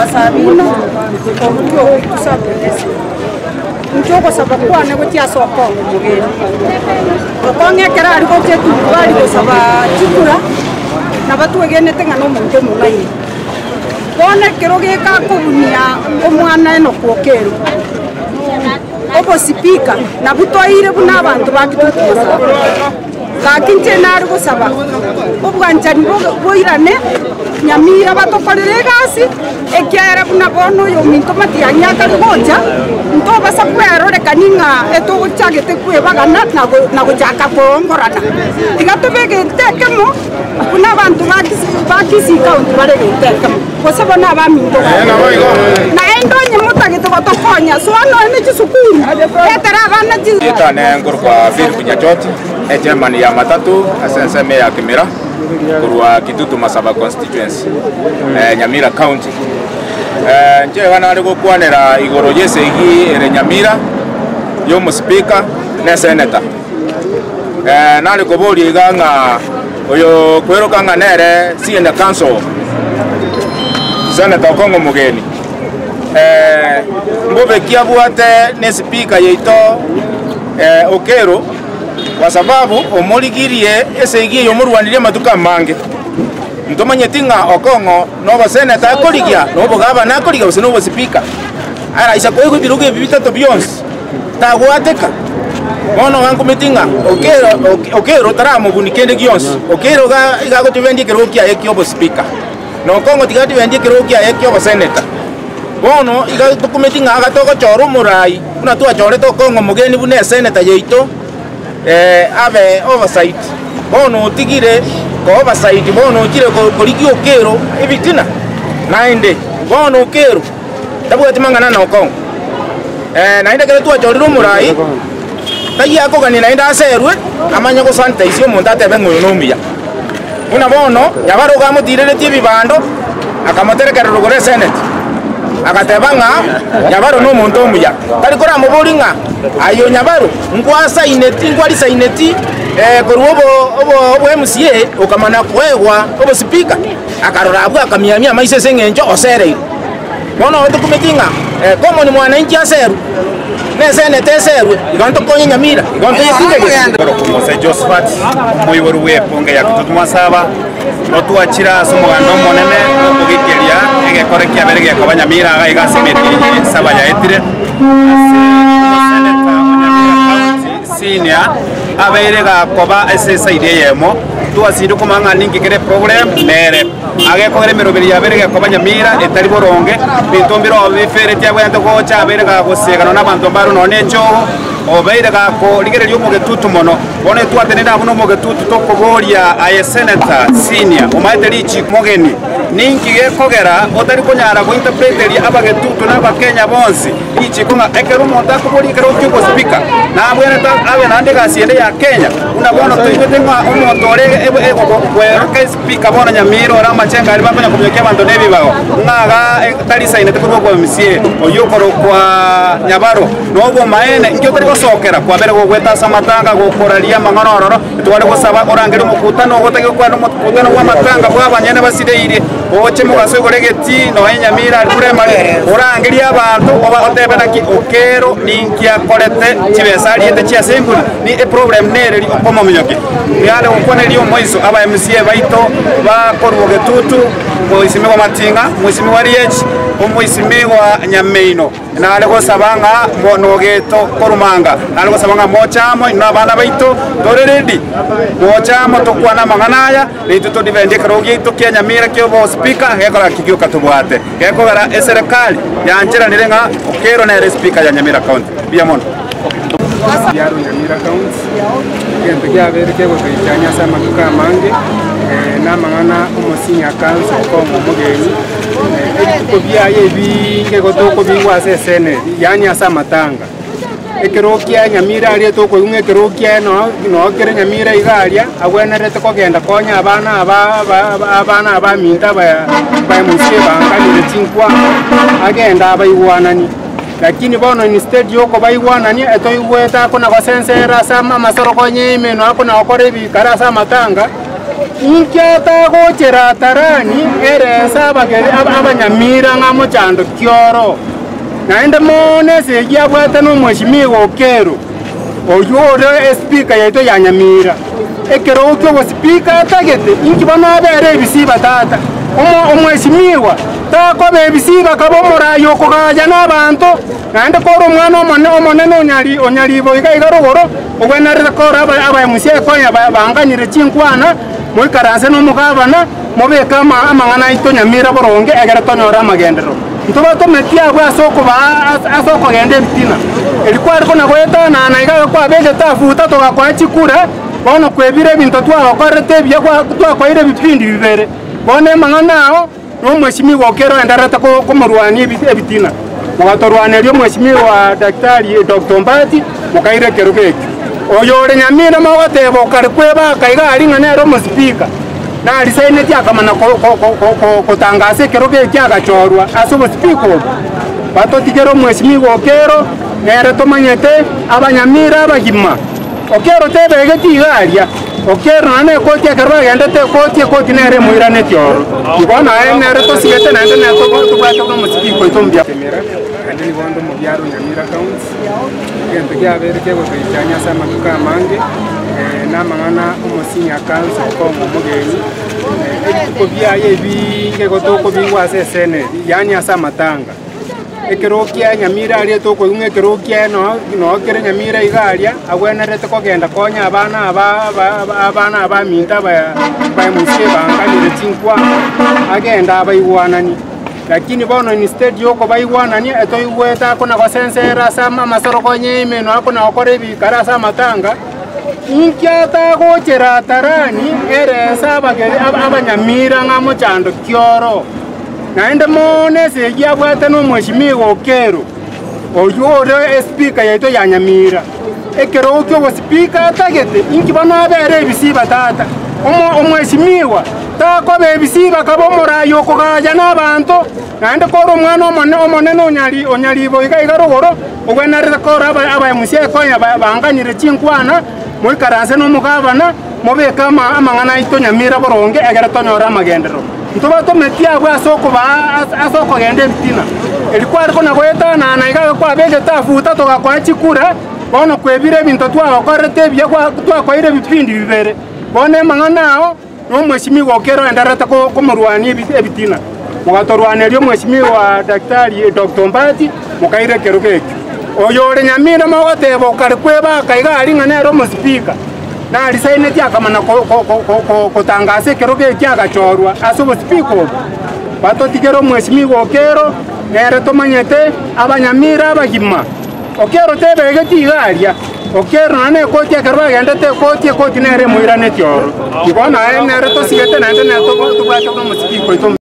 wasabino obuyo kusabulesi njoko sabakwane kutia soko mugeni okonge kera aliko ketu bali kusaba chikura na batu wegenete ngano muntu mugai bone keroge ka kubunia omwana eno kwokero obo sipika na butoire buna abantu bakitutu kakinche nari gusaba obwanjani boirane nyamira batokorere gasi ekiara buna bono yo minto matianyaka goja nto basa kwero rekaninga eto guchagete kwebagana na guchaka kongorana tigatobege tekemo buna abantu bakisi count barege tekemo gusaba na ba minto na endonye mutagete gotokonya swano ene chisukuru etera bana itane ngurwa Philip Nyachoti ejemani ya matatu asenseme ya Kimira kurwa Kitutu Masaba constituency Nyamira county nje wana ari gukwanira igoro yesegi ere Nyamira yo muspika ne senator nari kobori iganga oyo kweroka nganere sienda council senator Kongo mugeni mbobe kiabwate ne speaker yeito Okero kwa sababu omoligirie esegi yo murwanire matuka mange ntomanye tinga Okongo no baseneta akoligia no bogaba na akoligia usino bo speaker ara isa ko biruge bibitato byons tagwateka bono wangu mitinga Okero taramo bunikende gyons Okero ga gotivendi kerokia ekyo bo speaker no Kongo tigati vendi kerokia ekyo bo seneta bono iga dokumentinga agatoko choro murai una tu achore to Kongo mugeni bune seneta yeito ave oversight bono tigire ko oversight bono kire ko koligi Okero ebitina nainde bono Okero tabu atimangana na Kongo nainde kale tu achore murai tayi ako gani nainde aserwe amanya ko santa isio montate bengo yonomia una bono yabaro ga mutirere tibi bando akamoterekera rugore senate akatebanga nyabaro no muntu omuya kali kora muburinga ayo nyabaro ngwasa ineti ngwalisa ineti obo MCA ukamana kwegwa obo speaker akarora abwa akamiamia maise sengenjo osere bono otukumetinga komo ni mwananchi aseru ne senete serwe igonto konye Nyamira igonto yitinge ko Josephat moyiboru we ponge ya Kitutu Masaba no tuachira somogano monene ogikeria egekore kia bere gya kwa Nyamira ga semeti saba ya etire seneta Nyamira senior abeire ga koba SSI yemo tuasiru kumanga ningi kere problem nere agekore meroberi ya bere gya kwa Nyamira etari boronge bitombiro bifere tya bwento ko cha bere ga gosiegano nabantu mbaro none cho obeire ga ko ligere lyo mugetutu mono bone twatenera buno mugetutu tokoboria aye senator senior omaiteri chimogeni ninki gekogera otari kunyara ko interpreteri abagetutu n'abakenya bonsi ichi konga ekero monta ko bori kero kyo speaker na bwene ta abe nande gasiende ya Kenya una bono toitenga omotore ego ko speaker bona Nyamira ora machenga ari bapanya kumyokia bantu nebi bago ngaga tari saine tekuro ko MCA oyokoro kwa Nyabaro nobo maene ngyo tari gosokera kwa bere go gweta samatanga go koraria mangonororo twari gosaba orangere mukutano gotege kwa no mukutano wa matanga bwa banyene basideire oche mugaso goregeti no Nyamira kure mare orangeria abantu oba otebena ki Okero ninki akorete chibesari ete chia sembuli ni e problem nere okomo minyoke yale okoneri omoiso aba MCA baito ba korwo getutu moisime wa matinga moisime wa riech omoisime wa Nyameino nale gosabanga mono geto korumanga nale gosabanga mochamo ina bana baito toreredi mochamo tokwana manganaya lituto divende krogi to kia Nyamira kyo bo speaker hekora kikyo katubwate hekora eserikali yanjira nirenga Okero na speaker ya Nyamira county biamono yaro Nyamira county kento kya bere kego kwijanya sama tuka mange na mangana umusinya kanso ko mugeni ko biaye bi kego to ko bingwa sesene yani asa matanga ekerokia Nyamira ali to ko unge kerokia no kere Nyamira igalia agwena rete ko genda konya abana abaminta ba musiba ngani tinkwa agenda abaywanani lakini bono instead yoko baywanani eto igweta kona basensera sama masoro konye imeno akona okore bi karasa matanga inkiata gochera tarani eresa abanyamira ng'amochando kioro naende mone segia bwate n'omweshimiwa Okero oyore speaker yaito ya Nyamira ekero okyo go speaker atagete inkibona abere ebisiba tata omweshimiwa takobe ebisiba kabomora yokogaja n'abantu naende koro omwana omonene onyalibo igarogoro ogwenarire koro abaemusia ekonya banganyire chinkwana moikaranse n'omugabana mobeka amang'ana aito Nyamira boronge egere tonyora amagendero ntoba tometia abwe asokogenda ebitina erikwari na gwetana na igaga kwabegete afuta togakora chikura bono kwebire ebinto twagokorete ebiya twakoire ebipindi bibere bono emang'ana ao n'omweshimiwa Okero enderete komorwania ebitina mogatorwaneria omweshimiwa Daktari Dr. Mbati mokaire ekero gekio oyo ore Nyamira mogoteba okare kwebaka iga ari ng'a nere omospika narisaineti akamana kotangasa ekero geki agachorwa ase obospika obo batotigera omweshimiwa Okero nere tomanyete abanyamira abagima Okero tebegeti igaria Okero nane ekoti ekero bagendete ekoti nere moiraneti oro igo naye nere tosigete naende netobwate n'omospika oito mbia kandi nibondo mu byaro Nyamira county gento gyabere kegotoichania ase amatuka amange namang'ana omosinya kanso okongo omogeni ebituko byaye ebinge gotokobingwa ase eseneri yani ase amatanga ekero kia Nyamira aria tokoigwa ekero kia nokere Nyamira igaria agwenerete kogenda konya abana abaminta baemusie banganire chinkwa agenda abaigwanani lakini bono instead yoko baigwanani etoigwete akona gosensera ase amasoro konye imeno akona okora ebikara ase amatanga inkiata gochera tarani eresa abanyamira ng'amochando kioro naende mone segia bwate n'omweshimiwa Okero oyore speaker yaito ya Nyamira ekero okyo go speaker atagete inkibona abere ebisiba tata omweshimiwa takobe ebisiba kabomora yokogaja n'abantu naende koro omwana omonene onyalibo igarogoro ogwenarire koro abaemusia ekonya banganyire chinkwana moikaranse n'omugabana mobeka amang'ana aito Nyamira boronge egere tonyora amagendero ntoba tometia abwe asokogenda ebitina erikwari na gwetana na igaga kwabegete afuta togakora chikura bono kwebire ebinto twagokorete ebiya twakoire ebipindi bibere bono emang'ana ao n'omweshimiwa Okero enderete komorwania ebitina mogatorwaneria omweshimiwa Daktari Dr. Mbati mokaire ekero gekio oyo ore Nyamira mogoteba okare kwebaka iga ari ng'a nere omospika narisaineti akamana kotangasa ekero geki agachorwa ase obospika obo batotigera omweshimiwa Okero nere tomanyete abanyamira abagima Okero tebegeti igaria Okero nane ekoti ekero bagendete ekoti nere moiraneti oro igo naye nere tosigete naende netobwate n'omospika oito